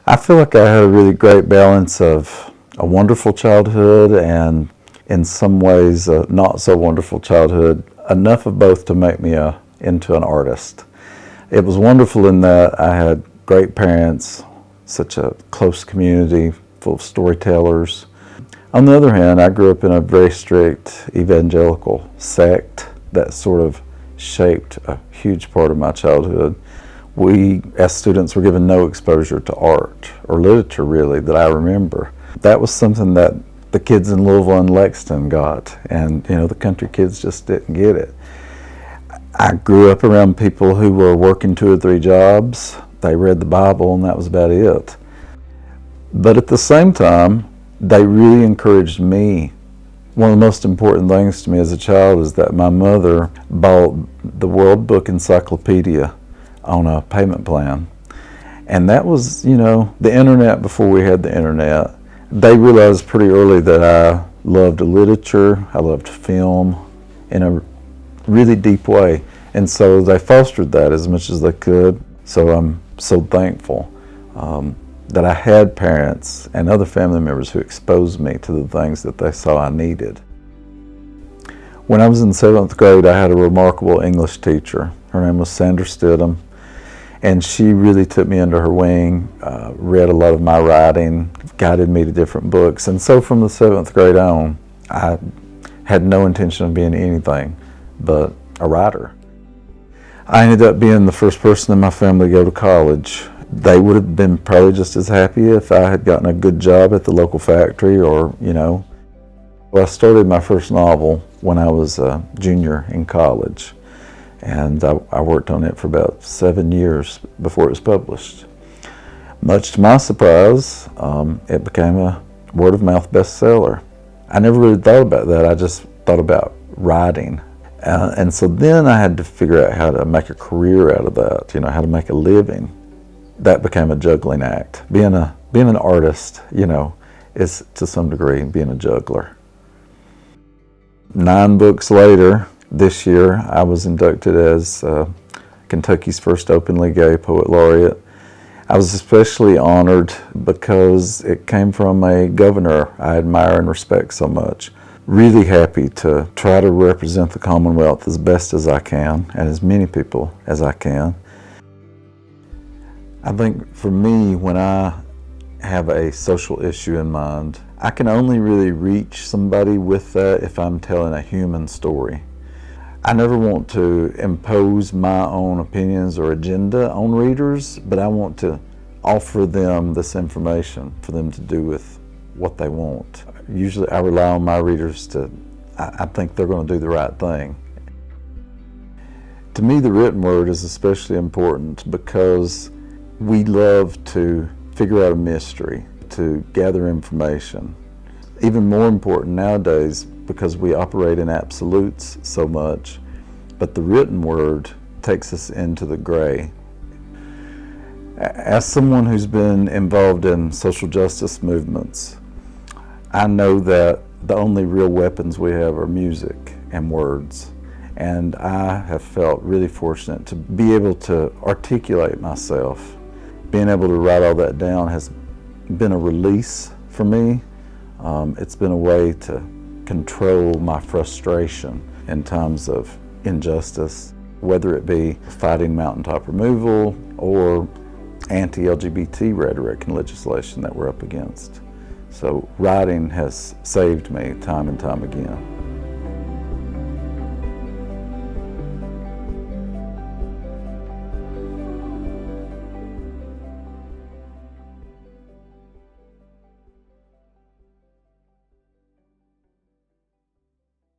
I feel like I had a really great balance of a wonderful childhood and, in some ways, a not so wonderful childhood, enough of both to make me into an artist. It was wonderful in that I had great parents, such a close community full of storytellers. On the other hand, I grew up in a very strict evangelical sect that sort of shaped a huge part of my childhood. We, as students, were given no exposure to art or literature, really, that I remember. That was something that the kids in Louisville and Lexington got, and the country kids just didn't get it. I grew up around people who were working 2 or 3 jobs. They read the Bible, and that was about it. But at the same time, they really encouraged me. One of the most important things to me as a child is that my mother bought the World Book Encyclopedia on a payment plan. And that was, the internet before we had the internet. They realized pretty early that I loved literature, I loved film in a really deep way. And so they fostered that as much as they could. So I'm so thankful that I had parents and other family members who exposed me to the things that they saw I needed. When I was in 7th grade, I had a remarkable English teacher. Her name was Sandra Stidham. And she really took me under her wing, read a lot of my writing, guided me to different books. And so from the 7th grade on, I had no intention of being anything but a writer. I ended up being the first person in my family to go to college. They would have been probably just as happy if I had gotten a good job at the local factory or. Well, I started my first novel when I was a junior in college. And I worked on it for about 7 years before it was published. Much to my surprise, it became a word-of-mouth bestseller. I never really thought about that. I just thought about writing. And so then I had to figure out how to make a career out of that, how to make a living. That became a juggling act. Being an artist, is to some degree being a juggler. 9 books later, this year, I was inducted as Kentucky's first openly gay poet laureate. I was especially honored because it came from a governor I admire and respect so much. Really happy to try to represent the Commonwealth as best as I can and as many people as I can. I think for me, when I have a social issue in mind, I can only really reach somebody with that if I'm telling a human story. I never want to impose my own opinions or agenda on readers, but I want to offer them this information for them to do with what they want. Usually I rely on my readers I think they're going to do the right thing. To me, the written word is especially important because we love to figure out a mystery, to gather information. Even more important nowadays, because we operate in absolutes so much, but the written word takes us into the gray. As someone who's been involved in social justice movements, I know that the only real weapons we have are music and words. And I have felt really fortunate to be able to articulate myself. Being able to write all that down has been a release for me. It's been a way to control my frustration in times of injustice, whether it be fighting mountaintop removal or anti-LGBT rhetoric and legislation that we're up against. So writing has saved me time and time again.